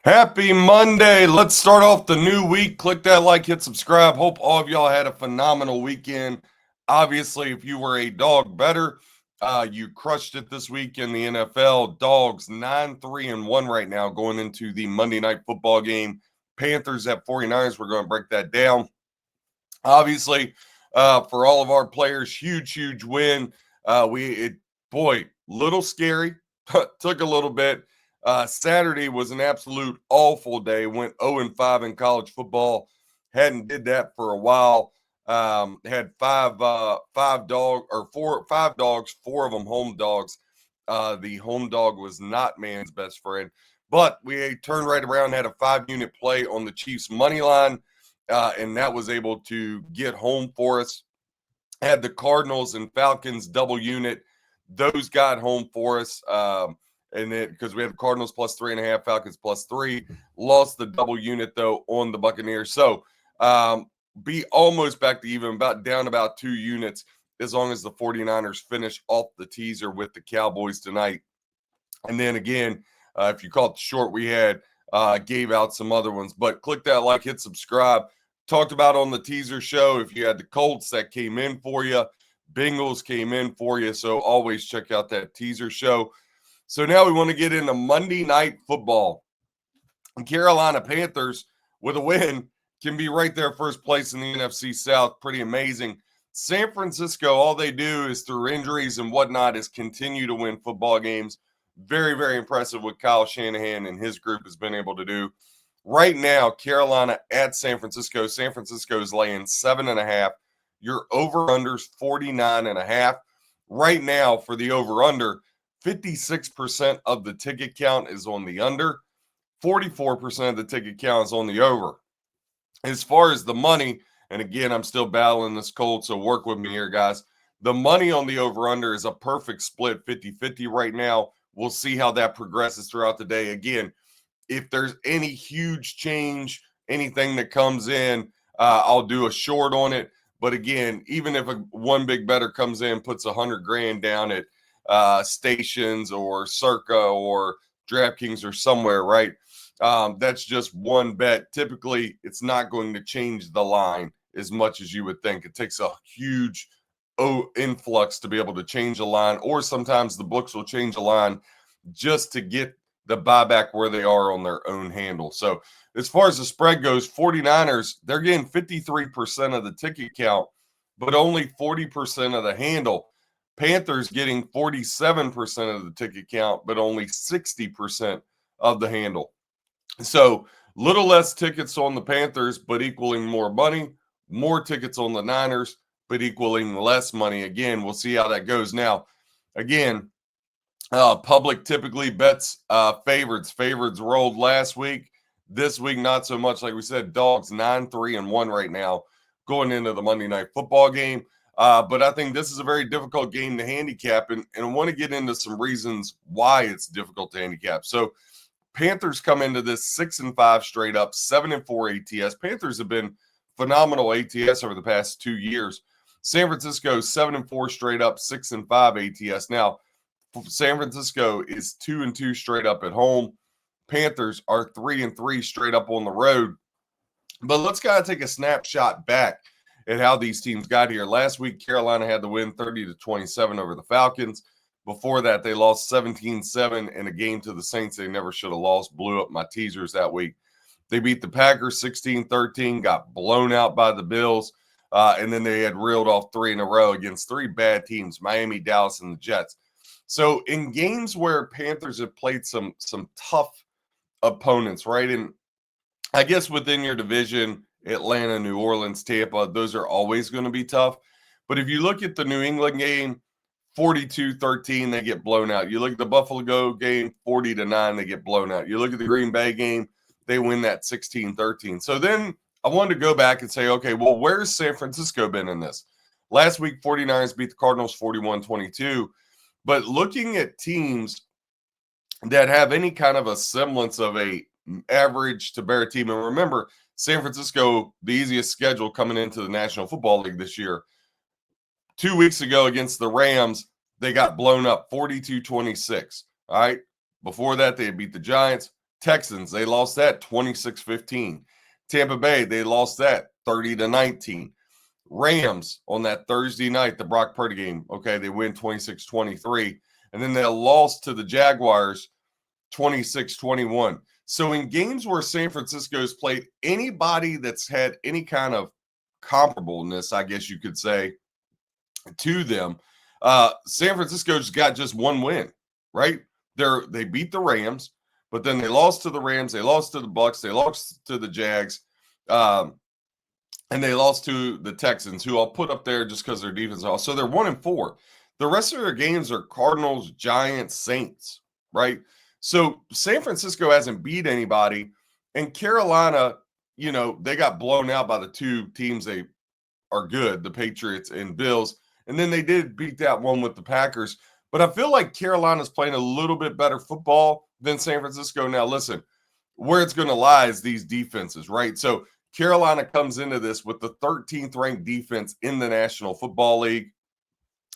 Happy Monday. Let's start off the new week. Click that like, hit subscribe. Hope all of y'all had a phenomenal weekend. Obviously, if you were a dog bettor, you crushed it this week in the NFL. Dogs 9-3-1 right now going into the Monday Night Football game. Panthers at 49ers. We're going to break that down. Obviously, for all of our players, huge win. Little scary. Took a little bit. Saturday was an absolute awful day. Went 0-5 in college football. Hadn't did that for a while. Had five dogs, four of them home dogs. The home dog was not man's best friend, but we turned right around, had a 5-unit play on the Chiefs money line, and that was able to get home for us. Had the Cardinals and Falcons double unit; those got home for us. And then because we had the Cardinals plus 3.5, Falcons plus 3, lost the double unit though on the Buccaneers. So be almost back to even, down about 2 units as long as the 49ers finish off the teaser with the Cowboys tonight. And then again, if you caught the short, we had gave out some other ones. But click that like, hit subscribe. Talked about on the teaser show, if you had the Colts, that came in for you. Bengals came in for you. So always check out that teaser show. So now we want to get into Monday Night Football. And Carolina Panthers, with a win, can be right there first place in the NFC South. Pretty amazing. San Francisco, all they do is through injuries and whatnot is continue to win football games. Very impressive what Kyle Shanahan and his group has been able to do. Right now, Carolina at San Francisco. San Francisco is laying 7.5. Your over-under's 49.5. Right now, for the over-under, 56% of the ticket count is on the under. 44% of the ticket count is on the over. As far as the money, and again, I'm still battling this cold, so work with me here, guys. The money on the over-under is a perfect split, 50-50 right now. We'll see how that progresses throughout the day. Again, if there's any huge change, anything that comes in, I'll do a short on it. But again, even if one big bettor comes in, puts $100,000 down at Stations or Circa or DraftKings or somewhere, right? That's just one bet. Typically, it's not going to change the line as much as you would think. It takes a huge influx to be able to change a line, or sometimes the books will change a line just to get the buyback where they are on their own handle. So as far as the spread goes, 49ers, they're getting 53% of the ticket count, but only 40% of the handle. Panthers getting 47% of the ticket count, but only 60% of the handle. So little less tickets on the Panthers, but equaling more money. More tickets on the Niners, but equaling less money. Again, we'll see how that goes. Now, again, public typically bets favorites. Favorites rolled last week. This week, not so much. Like we said, dogs 9-3-1 right now going into the Monday Night Football game. But I think this is a very difficult game to handicap, and I want to get into some reasons why it's difficult to handicap. So Panthers come into this 6-5 straight up, 7-4 ATS. Panthers have been phenomenal ATS over the past 2 years. San Francisco 7-4 straight up, 6-5 ATS. Now, San Francisco is 2-2 straight up at home. Panthers are 3-3 straight up on the road. But let's kind of take a snapshot back at how these teams got here. Last week, Carolina had the win 30-27 over the Falcons. Before that, they lost 17-7 in a game to the Saints they never should have lost. Blew up my teasers that week. They beat the Packers 16-13, got blown out by the Bills, and then they had reeled off 3 in a row against 3 bad teams, Miami, Dallas, and the Jets. So in games where Panthers have played some tough opponents, right? And I guess within your division, Atlanta, New Orleans, Tampa, those are always going to be tough. But if you look at the New England game, 42-13, they get blown out. You look at the Buffalo game, 40-9, they get blown out. You look at the Green Bay game, they win that 16-13. So then I wanted to go back and say, okay, well, where's San Francisco been in this? Last week, 49ers beat the Cardinals 41-22. But looking at teams that have any kind of a semblance of a average to better team, and remember, San Francisco, the easiest schedule coming into the National Football League this year. 2 weeks ago against the Rams, they got blown up 42-26. All right. Before that, they had beat the Giants, Texans, they lost that 26-15. Tampa Bay, they lost that 30-19. Rams on that Thursday night, the Brock Purdy game, okay, they win 26-23. And then they lost to the Jaguars 26-21. So in games where San Francisco's played anybody that's had any kind of comparableness, I guess you could say, to them, San Francisco's got just one win, right? They beat the Rams, but then they lost to the Rams, they lost to the Bucks, they lost to the Jags, and they lost to the Texans, who I'll put up there just because their defense is off. So they're 1-4. The rest of their games are Cardinals, Giants, Saints, right? So San Francisco hasn't beat anybody, and Carolina, they got blown out by the two teams they are good, the Patriots and Bills. And then they did beat that one with the Packers. But I feel like Carolina's playing a little bit better football than San Francisco. Now, listen, where it's going to lie is these defenses, right? So Carolina comes into this with the 13th ranked defense in the National Football League,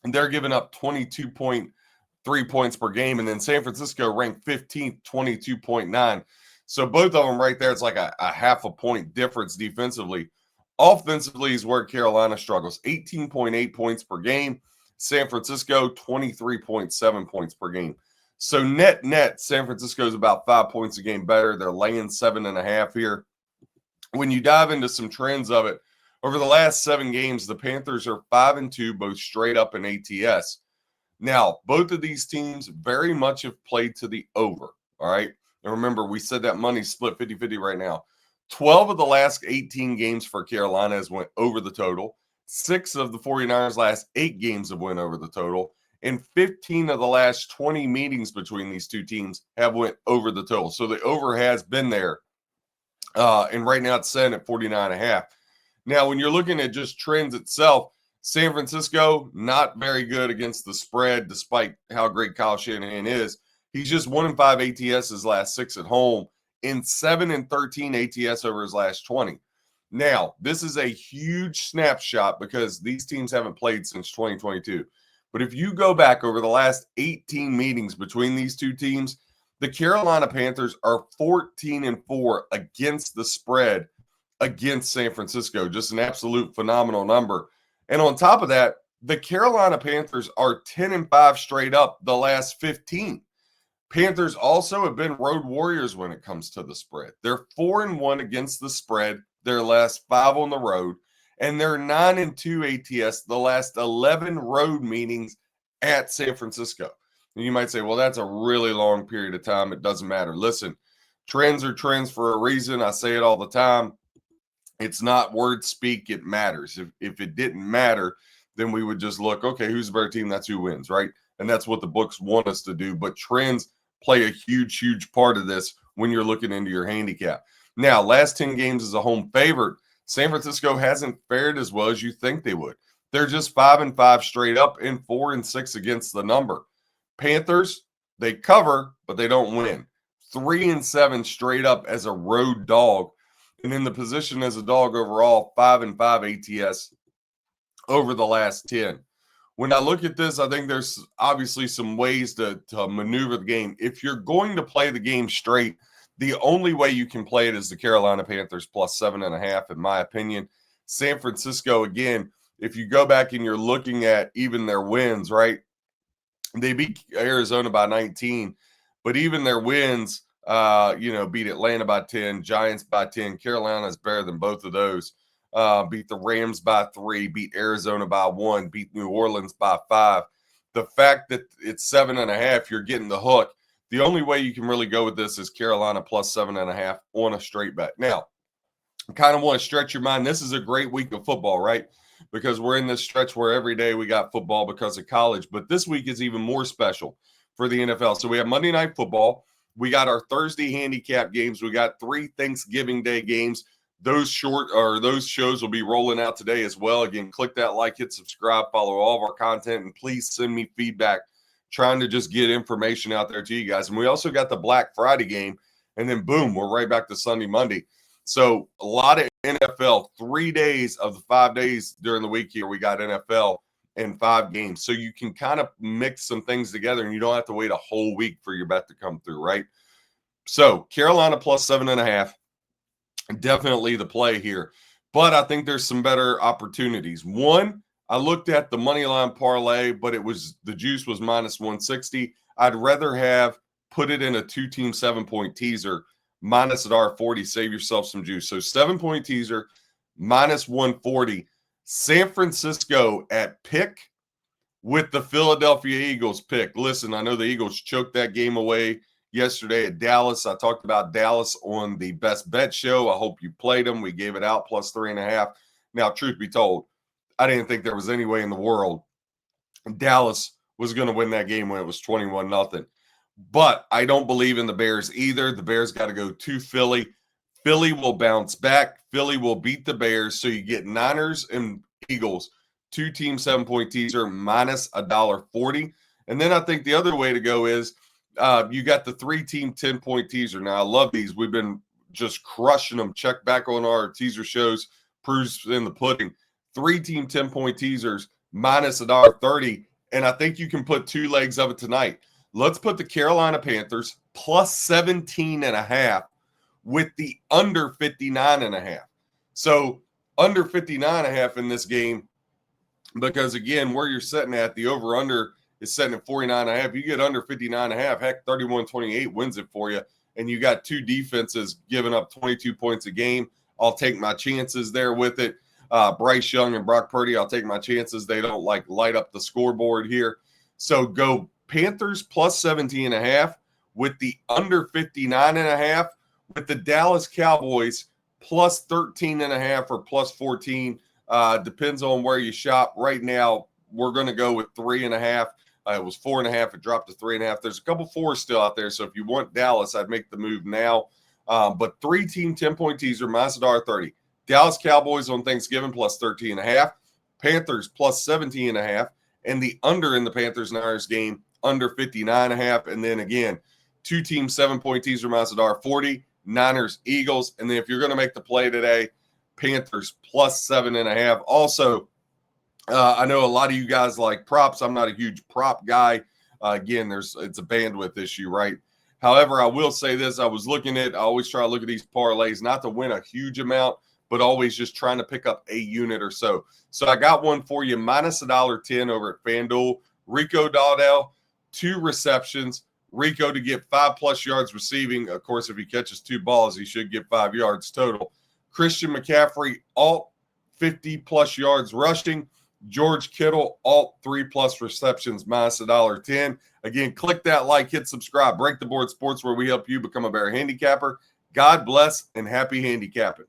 and they're giving up 22.3 points per game. And then San Francisco ranked 15th, 22.9. So both of them right there, it's like a half a point difference defensively. Offensively is where Carolina struggles. 18.8 points per game. San Francisco, 23.7 points per game. So net, San Francisco is about 5 points a game better. They're laying 7.5 here. When you dive into some trends of it, over the last 7 games, the Panthers are 5-2, both straight up in ATS. Now, both of these teams very much have played to the over, all right? And remember, we said that money's split 50-50 right now. 12 of the last 18 games for Carolina has went over the total. 6 of the 49ers' last 8 games have went over the total. And 15 of the last 20 meetings between these two teams have went over the total. So the over has been there. And right now it's set at 49.5. Now, when you're looking at just trends itself, San Francisco, not very good against the spread, despite how great Kyle Shanahan is. He's just 1-5 ATS his last 6 at home, and 7-13 ATS over his last 20. Now, this is a huge snapshot because these teams haven't played since 2022. But if you go back over the last 18 meetings between these two teams, the Carolina Panthers are 14-4 against the spread against San Francisco. Just an absolute phenomenal number. And on top of that, the Carolina Panthers are 10-5 straight up the last 15. Panthers also have been road warriors when it comes to the spread. They're 4-1 against the spread, their last 5 on the road, and they're 9-2 ATS, the last 11 road meetings at San Francisco. And you might say, well, that's a really long period of time. It doesn't matter. Listen, trends are trends for a reason. I say it all the time. It's not word speak. It matters. If it didn't matter, then we would just look, okay, who's the better team? That's who wins, right? And that's what the books want us to do. But trends play a huge, huge part of this when you're looking into your handicap. Now, last 10 games as a home favorite, San Francisco hasn't fared as well as you think they would. They're just 5-5 straight up and 4-6 against the number. Panthers, they cover, but they don't win. 3-7 straight up as a road dog. And in the position as a dog overall, 5-5 ATS over the last 10. When I look at this, I think there's obviously some ways to maneuver the game. If you're going to play the game straight, the only way you can play it is the Carolina Panthers plus 7.5, in my opinion. San Francisco, again, if you go back and you're looking at even their wins, right? They beat Arizona by 19, but even their wins, beat Atlanta by 10, Giants by 10. Carolina is better than both of those. Beat the Rams by 3, beat Arizona by 1, beat New Orleans by 5. The fact that it's 7.5, you're getting the hook. The only way you can really go with this is Carolina plus 7.5 on a straight bet. Now, I kind of want to stretch your mind. This is a great week of football, right? Because we're in this stretch where every day we got football because of college. But this week is even more special for the NFL. So we have Monday Night Football. We got our Thursday handicap games. We got 3 Thanksgiving Day games. Those shows will be rolling out today as well. Again, click that like, hit subscribe, follow all of our content, and please send me feedback. Trying to just get information out there to you guys. And we also got the Black Friday game. And then, boom, we're right back to Sunday, Monday. So a lot of NFL, 3 days of the 5 days during the week here, we got NFL and 5 games. So you can kind of mix some things together and you don't have to wait a whole week for your bet to come through, right? So Carolina plus 7.5, definitely the play here. But I think there's some better opportunities. One, I looked at the money line parlay, but the juice was minus 160. I'd rather have put it in a 2-team 7-point teaser minus $1.40. Save yourself some juice. So 7-point teaser minus 140. San Francisco at pick with the Philadelphia Eagles pick. Listen, I know the Eagles choked that game away yesterday at Dallas. I talked about Dallas on the Best Bet show. I hope you played them. We gave it out plus 3.5. Now, truth be told, I didn't think there was any way in the world Dallas was going to win that game when it was 21-0. But I don't believe in the Bears either. The Bears got to go to Philly. Philly will bounce back. Philly will beat the Bears. So you get Niners and Eagles, 2-team 7-point teaser minus $1.40. And then I think the other way to go is you got the 3-team 10-point teaser. Now, I love these. We've been just crushing them. Check back on our teaser shows. Proofs in the pudding. 3-team 10-point teasers minus $1.30. And I think you can put 2 legs of it tonight. Let's put the Carolina Panthers plus 17.5 with the under 59.5. So under 59.5 in this game, because again, where you're sitting at, the over-under is setting at 49.5. You get under 59.5, heck, 31-28 wins it for you. And you got 2 defenses giving up 22 points a game. I'll take my chances there with it. Bryce Young and Brock Purdy, I'll take my chances. They don't light up the scoreboard here. So go Panthers plus 17.5 with the under 59.5 with the Dallas Cowboys plus 13.5 or plus 14. Depends on where you shop. Right now, we're going to go with 3.5. It was 4.5. It dropped to 3.5. There's a couple 4s still out there. So if you want Dallas, I'd make the move now. But 3-team 10-point teaser minus $1.30. Dallas Cowboys on Thanksgiving plus 13.5. Panthers plus 17.5. And the under in the Panthers-Niners game under 59.5. And then again, 2-team 7-point teaser minus $1.40. Niners, Eagles. And then if you're going to make the play today, Panthers plus 7.5. Also, I know a lot of you guys like props. I'm not a huge prop guy. Again, it's a bandwidth issue, right? However, I will say this. I always try to look at these parlays, not to win a huge amount, but always just trying to pick up a unit or so. So I got one for you, minus $1.10 over at FanDuel. Rico Dowdell, 2 receptions. Rico to get 5+ yards receiving. Of course, if he catches 2 balls, he should get 5 yards total. Christian McCaffrey, alt 50+ yards rushing. George Kittle, alt 3+ receptions, minus $1.10. Again, click that like, hit subscribe. Break the Board Sports, where we help you become a better handicapper. God bless and happy handicapping.